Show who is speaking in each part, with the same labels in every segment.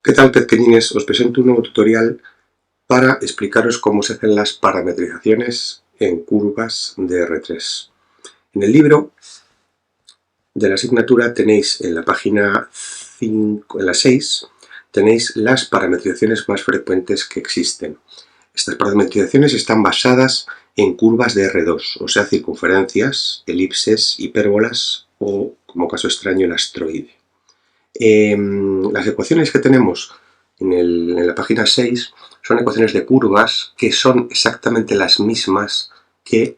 Speaker 1: ¿Qué tal, pequeñines? Os presento un nuevo tutorial para explicaros cómo se hacen las parametrizaciones en curvas de R3. En el libro de la asignatura tenéis en la página 5, en la 6, tenéis las parametrizaciones más frecuentes que existen. Estas parametrizaciones están basadas en curvas de R2, o sea, circunferencias, elipses, hipérbolas o, como caso extraño, el astroide. Las ecuaciones que tenemos en la página 6 son ecuaciones de curvas que son exactamente las mismas que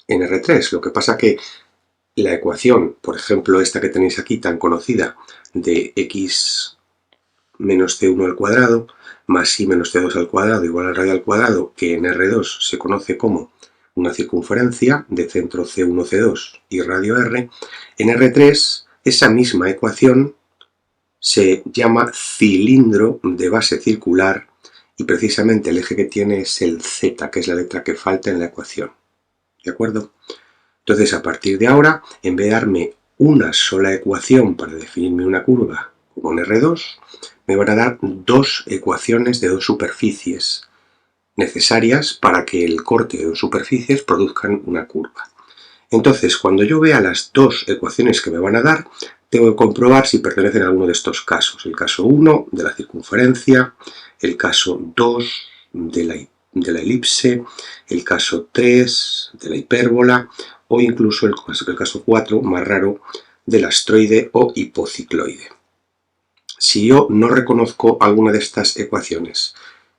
Speaker 1: en R3. Lo que pasa que la ecuación, por ejemplo, esta que tenéis aquí tan conocida, de x menos c1 al cuadrado más y menos c2 al cuadrado igual al radio al cuadrado, que en R2 se conoce como una circunferencia de centro C1, C2 y radio R, en R3 esa misma ecuación se llama cilindro de base circular y precisamente el eje que tiene es el z, que es la letra que falta en la ecuación. ¿De acuerdo? Entonces, a partir de ahora, en vez de darme una sola ecuación para definirme una curva con R2, me van a dar dos ecuaciones de dos superficies necesarias para que el corte de dos superficies produzcan una curva. Entonces, cuando yo vea las dos ecuaciones que me van a dar, tengo que comprobar si pertenecen a alguno de estos casos. El caso 1 de la circunferencia, el caso 2 de la elipse, el caso 3 de la hipérbola o incluso el caso 4, más raro, del astroide o hipocicloide. Si yo no reconozco alguna de estas ecuaciones,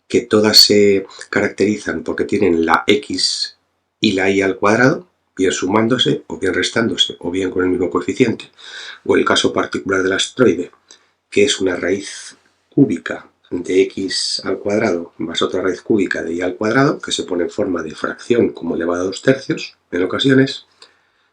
Speaker 1: que todas se caracterizan porque tienen la x y la y al cuadrado, bien sumándose o bien restándose o bien con el mismo coeficiente, o el caso particular del astroide, que es una raíz cúbica de x al cuadrado más otra raíz cúbica de y al cuadrado, que se pone en forma de fracción como elevado a 2/3 en ocasiones.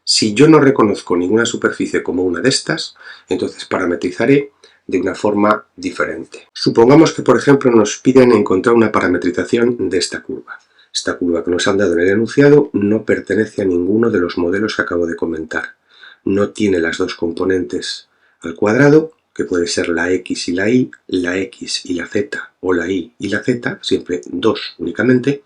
Speaker 1: Si yo no reconozco ninguna superficie como una de estas, entonces parametrizaré de una forma diferente. Supongamos que, por ejemplo, nos piden encontrar una parametrización de esta curva. Esta curva que nos han dado en el enunciado no pertenece a ninguno de los modelos que acabo de comentar. No tiene las dos componentes al cuadrado, que puede ser la x y la x y la z, o la y la z, siempre dos únicamente,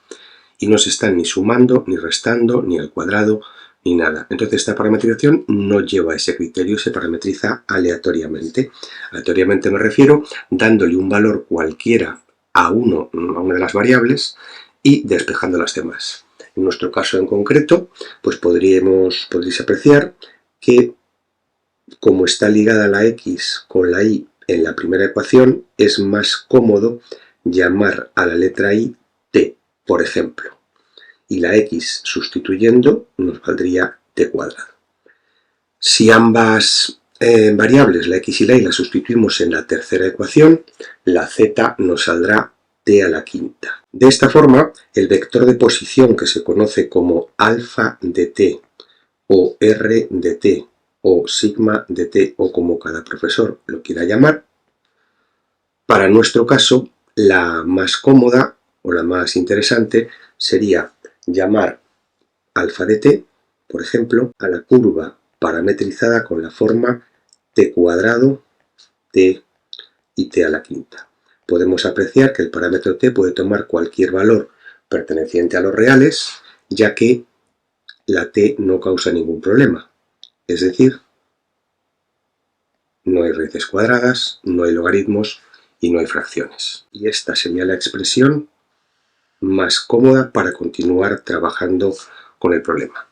Speaker 1: y no se están ni sumando, ni restando, ni al cuadrado, ni nada. Entonces esta parametrización no lleva ese criterio, se parametriza aleatoriamente. Aleatoriamente me refiero dándole un valor cualquiera a una de las variables y despejando las demás. En nuestro caso en concreto, pues podréis apreciar que como está ligada la x con la y en la primera ecuación, es más cómodo llamar a la letra y t, por ejemplo. Y la x sustituyendo nos valdría t cuadrado. Si ambas variables, la x y la y, las sustituimos en la tercera ecuación, la z nos saldrá t a la quinta. De esta forma, el vector de posición que se conoce como alfa de t o r de t o sigma de t o como cada profesor lo quiera llamar, para nuestro caso la más cómoda o la más interesante sería llamar alfa de t, por ejemplo, a la curva parametrizada con la forma t cuadrado, t y t a la quinta. Podemos apreciar que el parámetro t puede tomar cualquier valor perteneciente a los reales, ya que la t no causa ningún problema. Es decir, no hay raíces cuadradas, no hay logaritmos y no hay fracciones. Y esta sería la expresión más cómoda para continuar trabajando con el problema.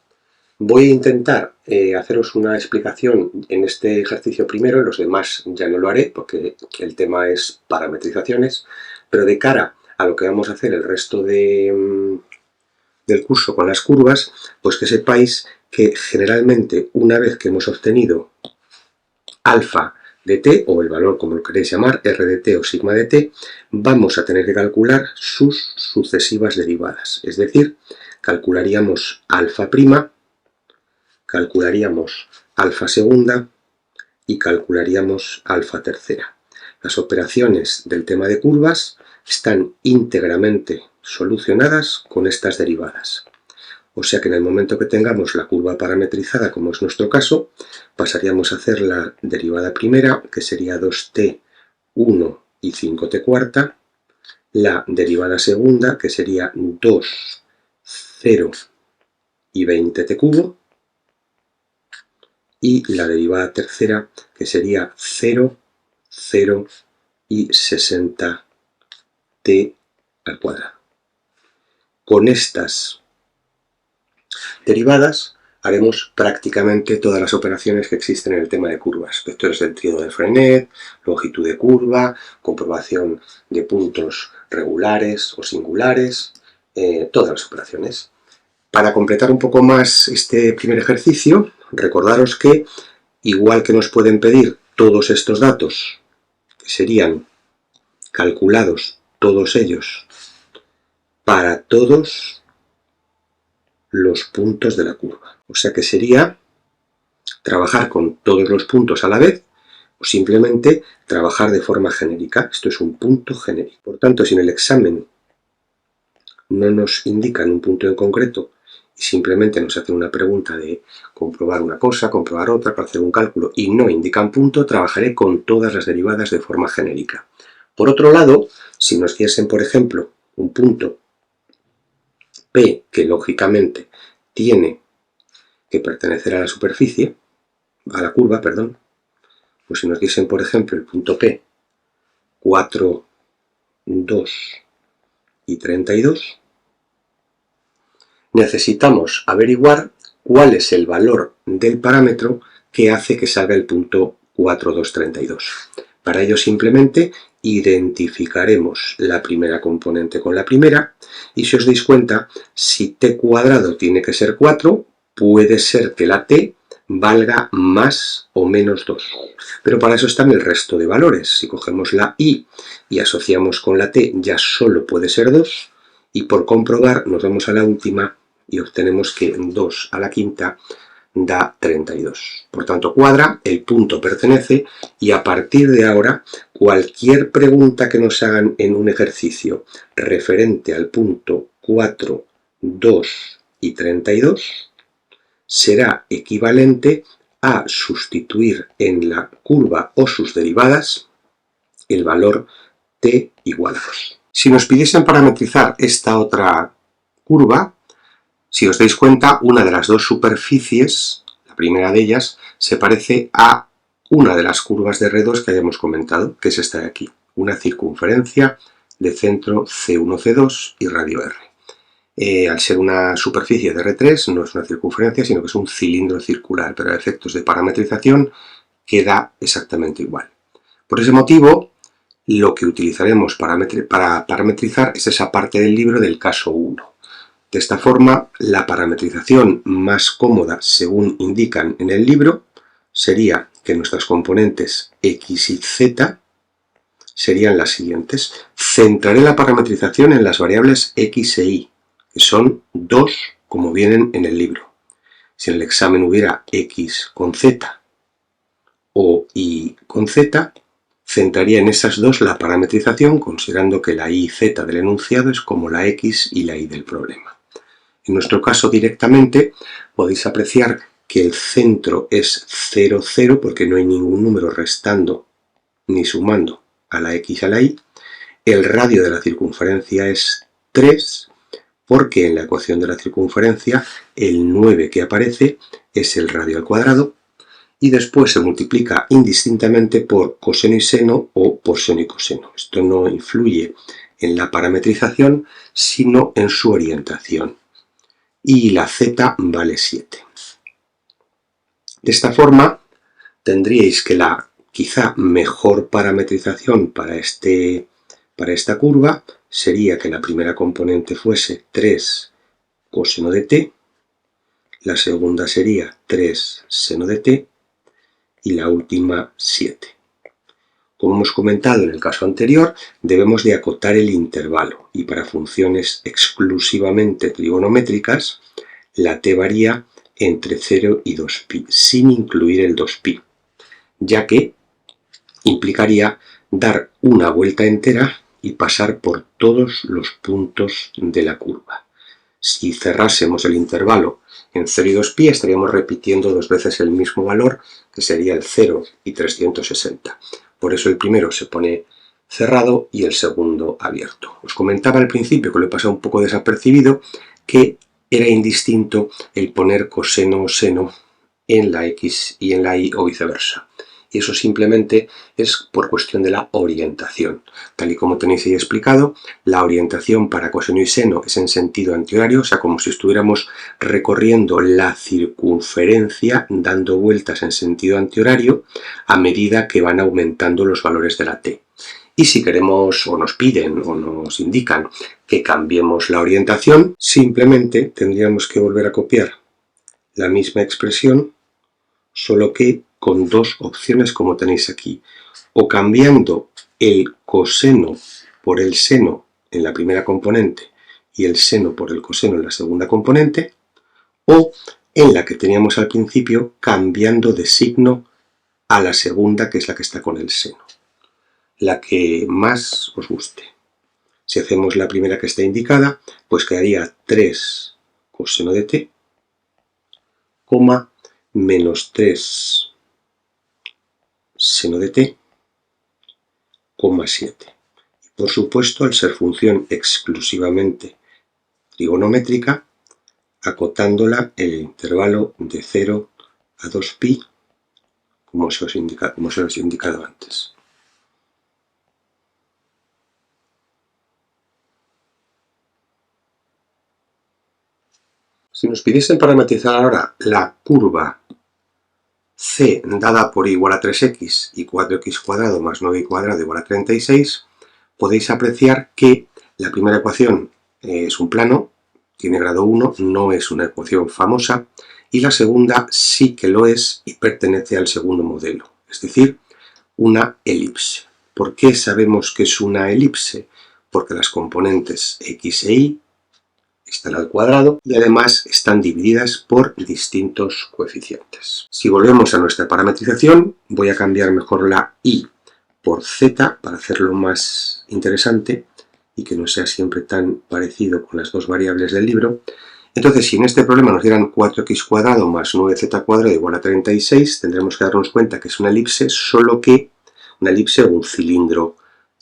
Speaker 1: Voy a intentar haceros una explicación en este ejercicio primero, en los demás ya no lo haré porque el tema es parametrizaciones, pero de cara a lo que vamos a hacer el resto del curso con las curvas, pues que sepáis que generalmente una vez que hemos obtenido alfa de t, o el valor como lo queréis llamar, r de t o sigma de t, vamos a tener que calcular sus sucesivas derivadas. Es decir, calcularíamos alfa prima, calcularíamos alfa segunda y calcularíamos alfa tercera. Las operaciones del tema de curvas están íntegramente solucionadas con estas derivadas. O sea que en el momento que tengamos la curva parametrizada, como es nuestro caso, pasaríamos a hacer la derivada primera, que sería 2t1 y 5t cuarta, la derivada segunda, que sería 2, 0 y 20t cubo, y la derivada tercera, que sería 0, 0 y 60t al cuadrado. Con estas derivadas haremos prácticamente todas las operaciones que existen en el tema de curvas. Vectores del tríodo de Frenet, longitud de curva, comprobación de puntos regulares o singulares, todas las operaciones. Para completar un poco más este primer ejercicio, recordaros que, igual que nos pueden pedir todos estos datos, que serían calculados todos ellos para todos los puntos de la curva. O sea que sería trabajar con todos los puntos a la vez o simplemente trabajar de forma genérica. Esto es un punto genérico. Por tanto, si en el examen no nos indican un punto en concreto y simplemente nos hacen una pregunta de comprobar una cosa, comprobar otra, para hacer un cálculo y no indican punto, trabajaré con todas las derivadas de forma genérica. Por otro lado, si nos diesen, por ejemplo, un punto P que lógicamente tiene que pertenecer a la superficie, a la curva, perdón, pues si nos diesen, por ejemplo, el punto P 4, 2 y 32, necesitamos averiguar cuál es el valor del parámetro que hace que salga el punto 4, 2, 32. Para ello simplemente identificaremos la primera componente con la primera y si os dais cuenta, si t cuadrado tiene que ser 4, puede ser que la t valga más o menos 2. Pero para eso están el resto de valores. Si cogemos la i y asociamos con la t, ya solo puede ser 2. Y por comprobar, nos vamos a la última y obtenemos que 2 a la quinta da 32. Por tanto, cuadra, el punto pertenece y a partir de ahora, cualquier pregunta que nos hagan en un ejercicio referente al punto 4, 2 y 32, será equivalente a sustituir en la curva o sus derivadas el valor t igual a 2. Si nos pidiesen parametrizar esta otra curva, si os dais cuenta, una de las dos superficies, la primera de ellas, se parece a una de las curvas de R2 que hayamos comentado, que es esta de aquí, una circunferencia de centro C1, C2 y radio R. Al ser una superficie de R3 no es una circunferencia, sino que es un cilindro circular, pero a efectos de parametrización queda exactamente igual. Por ese motivo, lo que utilizaremos para parametrizar es esa parte del libro del caso 1. De esta forma, la parametrización más cómoda, según indican en el libro, sería que nuestras componentes x y z serían las siguientes. Centraré la parametrización en las variables x e y, que son 2 como vienen en el libro. Si en el examen hubiera x con z o y con z, centraría en esas dos la parametrización, considerando que la y y z del enunciado es como la x y la y del problema. En nuestro caso directamente podéis apreciar que el centro es 0, 0 porque no hay ningún número restando ni sumando a la x y a la y. El radio de la circunferencia es 3 porque en la ecuación de la circunferencia el 9 que aparece es el radio al cuadrado y después se multiplica indistintamente por coseno y seno o por seno y coseno. Esto no influye en la parametrización sino en su orientación. Y la z vale 7. De esta forma, tendríais que la quizá mejor parametrización para esta curva sería que la primera componente fuese 3 coseno de t, la segunda sería 3 seno de t y la última 7. Como hemos comentado en el caso anterior, debemos de acotar el intervalo y para funciones exclusivamente trigonométricas, la t varía entre 0 y 2pi, sin incluir el 2pi, ya que implicaría dar una vuelta entera y pasar por todos los puntos de la curva. Si cerrásemos el intervalo en 0 y 2pi, estaríamos repitiendo dos veces el mismo valor, que sería el 0 y 360. Por eso el primero se pone cerrado y el segundo abierto. Os comentaba al principio, que lo he pasado un poco desapercibido, que era indistinto el poner coseno o seno en la X y en la Y o viceversa. Y eso simplemente es por cuestión de la orientación. Tal y como tenéis ahí explicado, la orientación para coseno y seno es en sentido antihorario, o sea, como si estuviéramos recorriendo la circunferencia dando vueltas en sentido antihorario a medida que van aumentando los valores de la t. Y si queremos o nos piden o nos indican que cambiemos la orientación, simplemente tendríamos que volver a copiar la misma expresión, solo que con dos opciones como tenéis aquí, o cambiando el coseno por el seno en la primera componente y el seno por el coseno en la segunda componente, o en la que teníamos al principio cambiando de signo a la segunda, que es la que está con el seno, la que más os guste. Si hacemos la primera que está indicada, pues quedaría 3 coseno de t, menos 3 seno de t, 7. Y por supuesto, al ser función exclusivamente trigonométrica, acotándola en el intervalo de 0 a 2pi, como se os he indicado antes. Si nos pidiesen parametrizar ahora la curva c dada por igual a 3x y 4x cuadrado más 9y cuadrado igual a 36, podéis apreciar que la primera ecuación es un plano, tiene grado 1, no es una ecuación famosa, y la segunda sí que lo es y pertenece al segundo modelo, es decir, una elipse. ¿Por qué sabemos que es una elipse? Porque las componentes x e y están al cuadrado y además están divididas por distintos coeficientes. Si volvemos a nuestra parametrización, voy a cambiar mejor la y por z para hacerlo más interesante y que no sea siempre tan parecido con las dos variables del libro. Entonces, si en este problema nos dieran 4x cuadrado más 9z cuadrado igual a 36, tendremos que darnos cuenta que es una elipse, solo que una elipse o un cilindro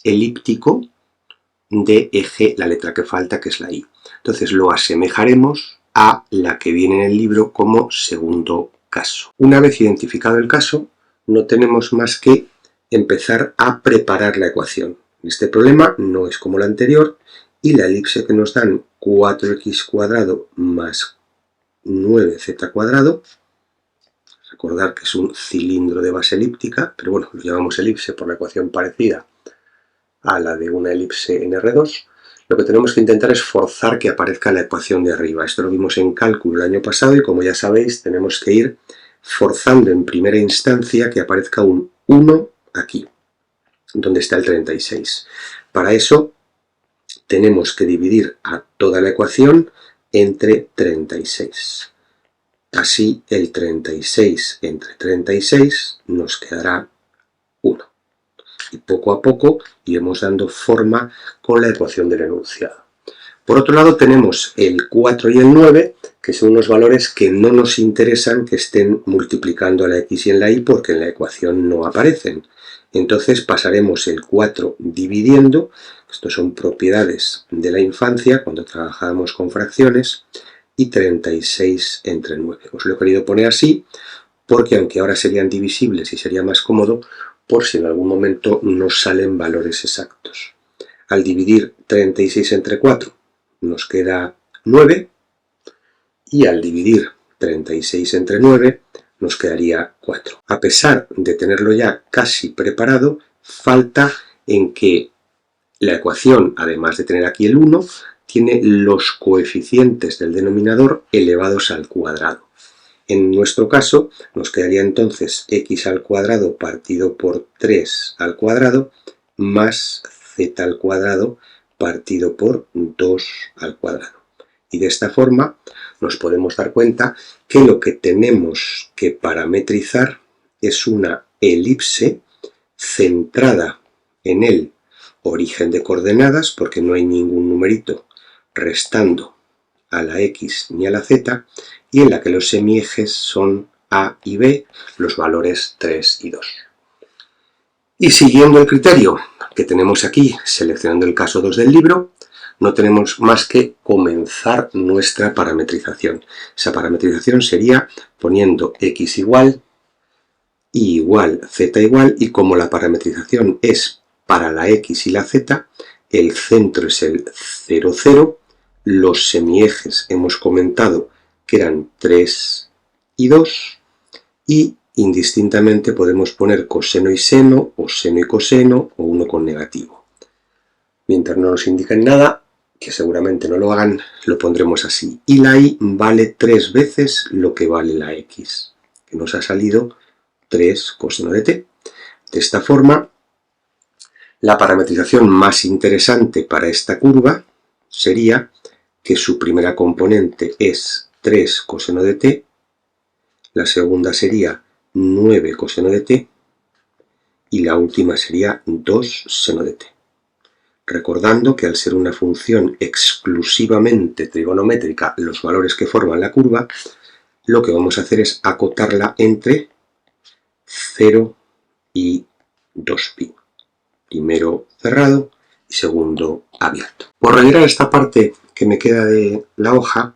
Speaker 1: elíptico de eje, la letra que falta, que es la y. Entonces lo asemejaremos a la que viene en el libro como segundo caso. Una vez identificado el caso, no tenemos más que empezar a preparar la ecuación. Este problema no es como el anterior y la elipse que nos dan 4x cuadrado más 9z cuadrado, recordar que es un cilindro de base elíptica, pero bueno, lo llamamos elipse por la ecuación parecida a la de una elipse en R2, lo que tenemos que intentar es forzar que aparezca la ecuación de arriba. Esto lo vimos en cálculo el año pasado y como ya sabéis tenemos que ir forzando en primera instancia que aparezca un 1 aquí, donde está el 36. Para eso tenemos que dividir a toda la ecuación entre 36. Así el 36 entre 36 nos quedará 1. Y poco a poco iremos dando forma con la ecuación del enunciado. Por otro lado tenemos el 4 y el 9, que son unos valores que no nos interesan que estén multiplicando a la x y en la y porque en la ecuación no aparecen. Entonces pasaremos el 4 dividiendo, esto son propiedades de la infancia cuando trabajábamos con fracciones, y 36 entre 9. Os lo he querido poner así porque aunque ahora serían divisibles y sería más cómodo, por si en algún momento nos salen valores exactos. Al dividir 36 entre 4 nos queda 9 y al dividir 36 entre 9 nos quedaría 4. A pesar de tenerlo ya casi preparado, falta en que la ecuación, además de tener aquí el 1, tiene los coeficientes del denominador elevados al cuadrado. En nuestro caso nos quedaría entonces x al cuadrado partido por 3 al cuadrado más z al cuadrado partido por 2 al cuadrado. Y de esta forma nos podemos dar cuenta que lo que tenemos que parametrizar es una elipse centrada en el origen de coordenadas, porque no hay ningún numerito restando a la x ni a la z, y en la que los semiejes son a y b, los valores 3 y 2. Y siguiendo el criterio que tenemos aquí, seleccionando el caso 2 del libro, no tenemos más que comenzar nuestra parametrización. Esa parametrización sería poniendo x igual, y igual, z igual, y como la parametrización es para la x y la z, el centro es el 0, 0, los semiejes hemos comentado que eran 3 y 2, y indistintamente podemos poner coseno y seno, o seno y coseno, o uno con negativo. Mientras no nos indiquen nada, que seguramente no lo hagan, lo pondremos así. Y la y vale 3 veces lo que vale la x, que nos ha salido 3 coseno de t. De esta forma, la parametrización más interesante para esta curva sería que su primera componente es 3 coseno de t, la segunda sería 9 coseno de t y la última sería 2 seno de t. Recordando que al ser una función exclusivamente trigonométrica los valores que forman la curva, lo que vamos a hacer es acotarla entre 0 y 2pi. Primero cerrado y segundo abierto. Por rellenar esta parte que me queda de la hoja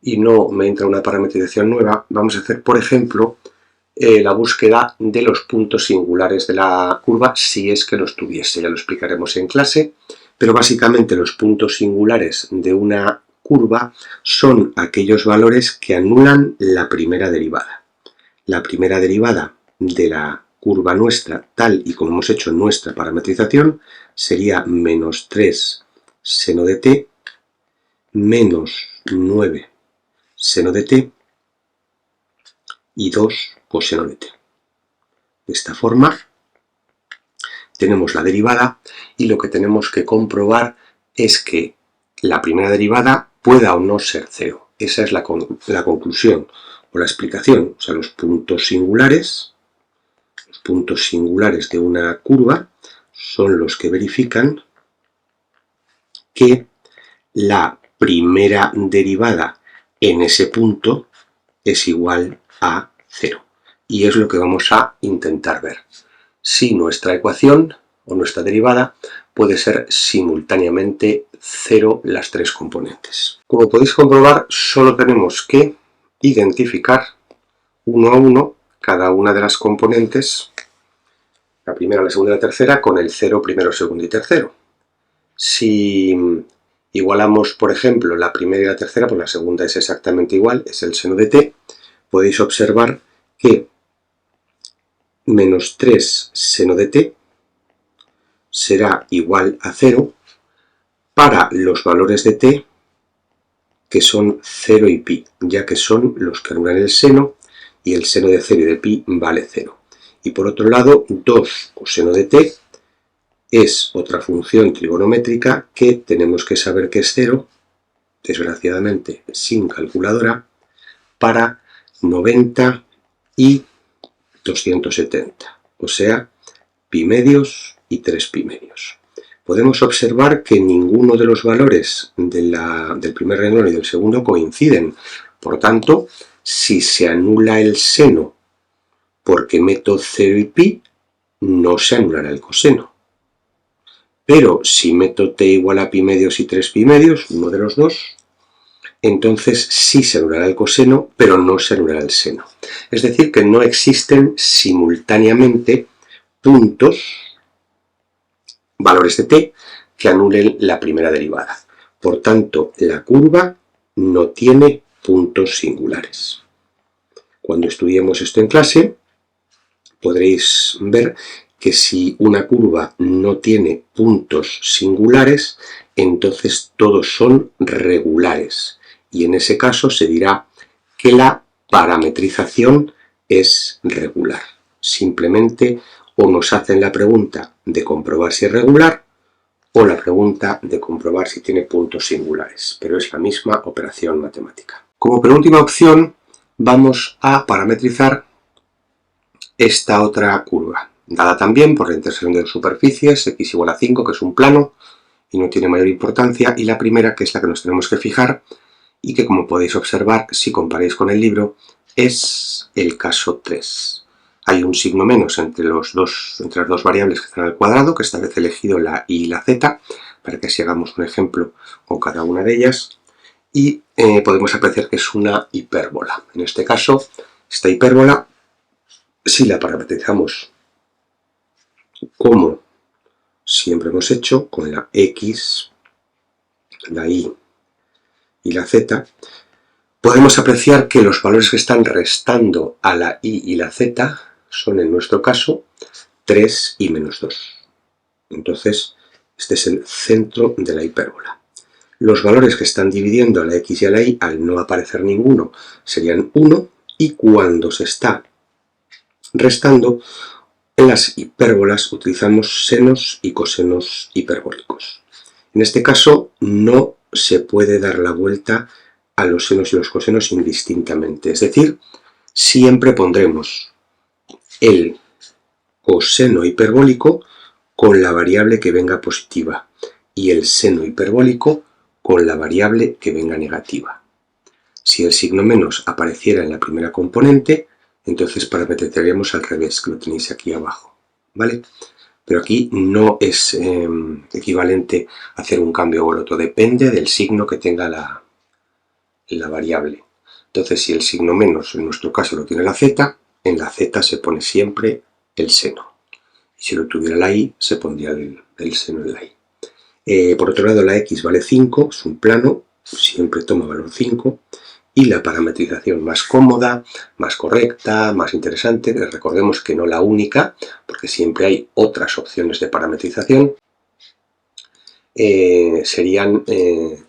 Speaker 1: y no me entra una parametrización nueva, vamos a hacer, por ejemplo, la búsqueda de los puntos singulares de la curva si es que los tuviese. Ya lo explicaremos en clase, pero básicamente los puntos singulares de una curva son aquellos valores que anulan la primera derivada. La primera derivada de la curva nuestra, tal y como hemos hecho nuestra parametrización, sería menos 3 seno de t menos 9 seno de t y 2 coseno de t. De esta forma tenemos la derivada y lo que tenemos que comprobar es que la primera derivada pueda o no ser 0. Esa es la conclusión o la explicación. O sea, los puntos singulares de una curva son los que verifican que la primera derivada en ese punto es igual a 0. Y es lo que vamos a intentar ver. Si nuestra ecuación o nuestra derivada puede ser simultáneamente 0 las tres componentes. Como podéis comprobar, solo tenemos que identificar uno a uno cada una de las componentes, la primera, la segunda y la tercera, con el 0 primero, segundo y tercero. Si igualamos, por ejemplo, la primera y la tercera, pues la segunda es exactamente igual, es el seno de t, podéis observar que menos 3 seno de t será igual a 0 para los valores de t que son 0 y pi, ya que son los que anulan el seno, y el seno de 0 y de pi vale 0. Y por otro lado, 2 coseno de t es otra función trigonométrica que tenemos que saber que es 0, desgraciadamente sin calculadora, para 90 y 270, o sea, pi medios y 3 pi medios. Podemos observar que ninguno de los valores del primer renglón y del segundo coinciden. Por tanto, si se anula el seno porque meto 0 y pi, no se anulará el coseno. Pero si meto t igual a pi medios y 3 pi medios, uno de los dos, entonces sí se anulará el coseno, pero no se anulará el seno. Es decir, que no existen simultáneamente puntos, valores de t, que anulen la primera derivada. Por tanto, la curva no tiene puntos singulares. Cuando estudiemos esto en clase, podréis ver que si una curva no tiene puntos singulares, entonces todos son regulares. Y en ese caso se dirá que la parametrización es regular. Simplemente o nos hacen la pregunta de comprobar si es regular o la pregunta de comprobar si tiene puntos singulares, pero es la misma operación matemática. Como penúltima opción vamos a parametrizar esta otra curva, dada también por la intersección de superficies, x igual a 5, que es un plano y no tiene mayor importancia, y la primera, que es la que nos tenemos que fijar, y que, como podéis observar si comparáis con el libro, es el caso 3. hay un signo menos entre las dos variables que están al cuadrado, que esta vez he elegido la y la z, para que así hagamos un ejemplo con cada una de ellas, y podemos apreciar que es una hipérbola. En este caso, esta hipérbola, si la parametrizamos como siempre hemos hecho, con la x, la y la z, podemos apreciar que los valores que están restando a la y la z son, en nuestro caso, 3 y menos 2. Entonces, este es el centro de la hipérbola. Los valores que están dividiendo a la x y a la y, al no aparecer ninguno, serían 1, y cuando se está restando, en las hipérbolas utilizamos senos y cosenos hiperbólicos. En este caso, no se puede dar la vuelta a los senos y los cosenos indistintamente. Es decir, siempre pondremos el coseno hiperbólico con la variable que venga positiva y el seno hiperbólico con la variable que venga negativa. Si el signo menos apareciera en la primera componente, entonces parametrizaríamos al revés, que lo tenéis aquí abajo, ¿vale? Pero aquí no es equivalente a hacer un cambio o el otro, depende del signo que tenga la variable. Entonces, si el signo menos, en nuestro caso, lo tiene la z, en la z se pone siempre el seno. Y si lo tuviera la y, se pondría el seno en la y. Por otro lado, la x vale 5, es un plano, siempre toma valor 5, y la parametrización más cómoda, más correcta, más interesante, recordemos que no la única, porque siempre hay otras opciones de parametrización, serían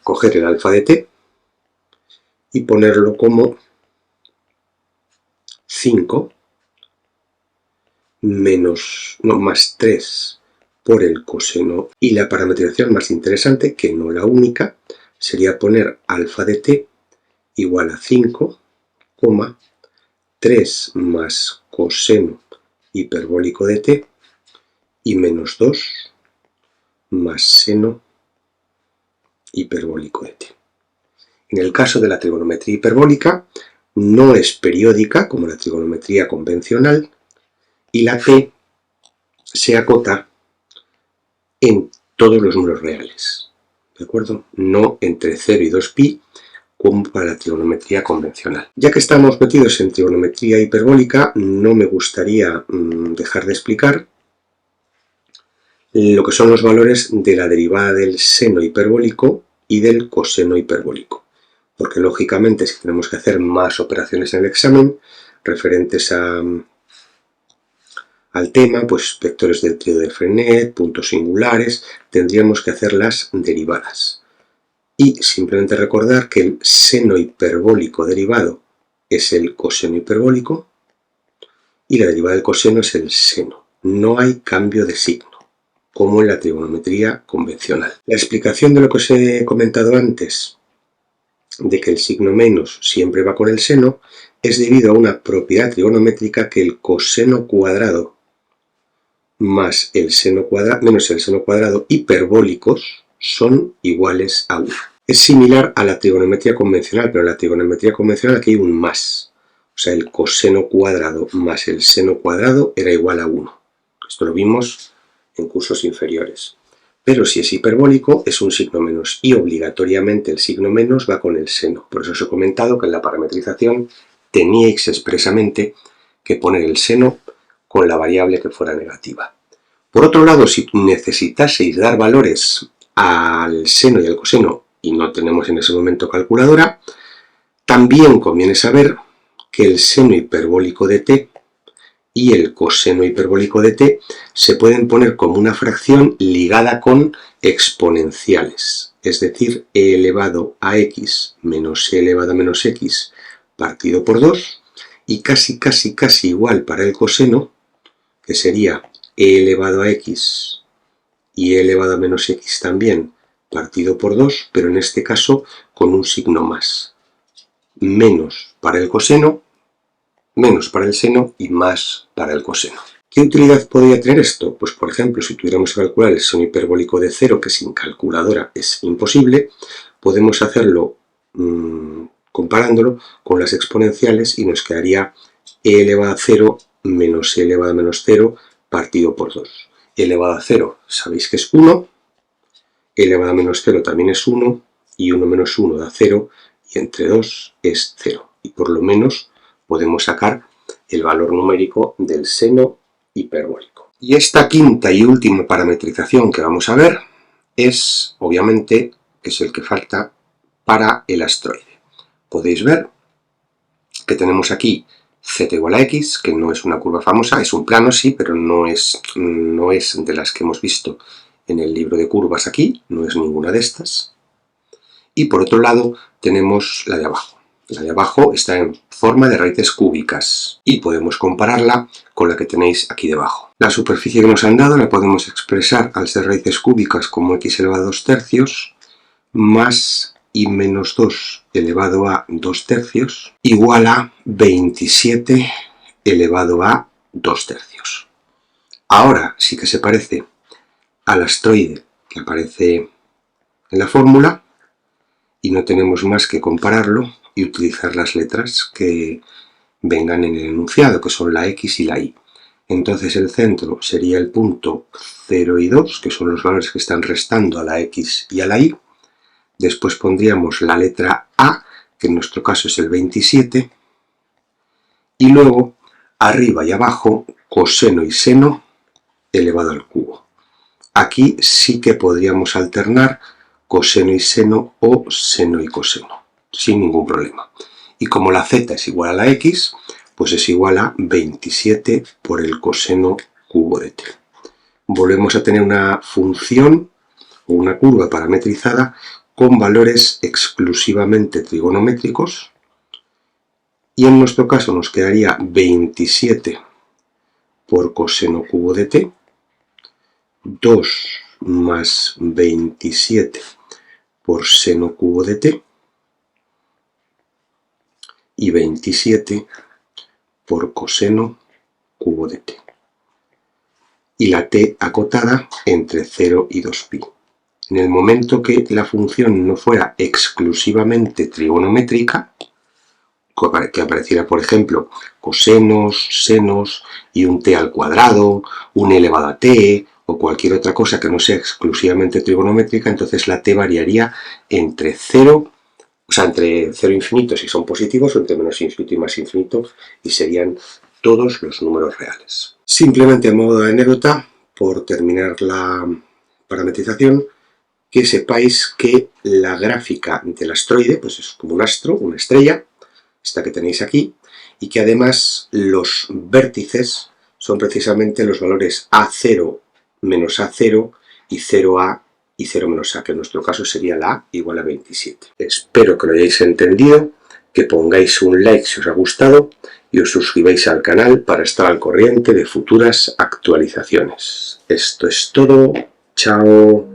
Speaker 1: coger el alfa de t y ponerlo como 5 más 3 por el coseno, y la parametrización más interesante, que no la única, sería poner alfa de t igual a 5, 3 más coseno hiperbólico de t y menos 2 más seno hiperbólico de t. En el caso de la trigonometría hiperbólica, no es periódica como la trigonometría convencional y la t se acota en todos los números reales, ¿de acuerdo? No entre 0 y 2pi, como para la trigonometría convencional. Ya que estamos metidos en trigonometría hiperbólica, no me gustaría dejar de explicar lo que son los valores de la derivada del seno hiperbólico y del coseno hiperbólico. Porque lógicamente, si tenemos que hacer más operaciones en el examen referentes al tema, pues vectores del trío de Frenet, puntos singulares, tendríamos que hacer las derivadas. Y simplemente recordar que el seno hiperbólico derivado es el coseno hiperbólico y la derivada del coseno es el seno. No hay cambio de signo, como en la trigonometría convencional. La explicación de lo que os he comentado antes, de que el signo menos siempre va con el seno, es debido a una propiedad trigonométrica, que el coseno cuadrado más el seno cuadrado menos el seno cuadrado hiperbólicos son iguales a 1. Es similar a la trigonometría convencional, pero en la trigonometría convencional aquí hay un más. O sea, el coseno cuadrado más el seno cuadrado era igual a 1. Esto lo vimos en cursos inferiores. Pero si es hiperbólico, es un signo menos, y obligatoriamente el signo menos va con el seno. Por eso os he comentado que en la parametrización teníais expresamente que poner el seno con la variable que fuera negativa. Por otro lado, si necesitaseis dar valores al seno y al coseno y no tenemos en ese momento calculadora, también conviene saber que el seno hiperbólico de t y el coseno hiperbólico de t se pueden poner como una fracción ligada con exponenciales, es decir, e elevado a x menos e elevado a menos x partido por 2, y casi igual para el coseno, que sería e elevado a x y e elevado a menos x también partido por 2, pero en este caso con un signo más. Menos para el coseno, menos para el seno y más para el coseno. ¿Qué utilidad podría tener esto? Pues por ejemplo, si tuviéramos que calcular el seno hiperbólico de 0, que sin calculadora es imposible, podemos hacerlo comparándolo con las exponenciales y nos quedaría e elevado a 0 menos e elevado a menos 0 partido por 2. E elevado a 0 sabéis que es 1, e elevado a menos 0 también es 1, y 1 menos 1 da 0, y entre 2 es 0. Y por lo menos podemos sacar el valor numérico del seno hiperbólico. Y esta quinta y última parametrización que vamos a ver es, obviamente, es el que falta para el astroide. Podéis ver que tenemos aquí z igual a x, que no es una curva famosa, es un plano sí, pero no es de las que hemos visto en el libro de curvas aquí, no es ninguna de estas. Y por otro lado tenemos la de abajo. La de abajo está en forma de raíces cúbicas y podemos compararla con la que tenéis aquí debajo. La superficie que nos han dado la podemos expresar al ser raíces cúbicas como x elevado a 2 tercios más y menos 2 elevado a 2 tercios igual a 27 elevado a 2 tercios. Ahora sí que se parece al astroide que aparece en la fórmula y no tenemos más que compararlo y utilizar las letras que vengan en el enunciado, que son la x y la y. Entonces el centro sería el punto 0 y 2, que son los valores que están restando a la x y a la y. Después pondríamos la letra a, que en nuestro caso es el 27, y luego arriba y abajo coseno y seno elevado al cubo. Aquí sí que podríamos alternar coseno y seno o seno y coseno, sin ningún problema. Y como la z es igual a la x, pues es igual a 27 por el coseno cubo de t. Volvemos a tener una función o una curva parametrizada con valores exclusivamente trigonométricos, y en nuestro caso nos quedaría 27 por coseno cubo de t, 2 más 27 por seno cubo de t, y 27 por coseno cubo de t. Y la t acotada entre 0 y 2pi. En el momento que la función no fuera exclusivamente trigonométrica, que apareciera, por ejemplo, cosenos, senos y un t al cuadrado, un elevado a t o cualquier otra cosa que no sea exclusivamente trigonométrica, entonces la t variaría entre 0, o sea, entre 0 e infinito si son positivos, o entre menos infinito y más infinito, y serían todos los números reales. Simplemente a modo de anécdota, por terminar la parametrización, que sepáis que la gráfica del astroide pues es como un astro, una estrella, esta que tenéis aquí, y que además los vértices son precisamente los valores A0 menos A0 y 0A y 0 menos A, que en nuestro caso sería la A igual a 27. Espero que lo hayáis entendido, que pongáis un like si os ha gustado y os suscribáis al canal para estar al corriente de futuras actualizaciones. Esto es todo. Chao.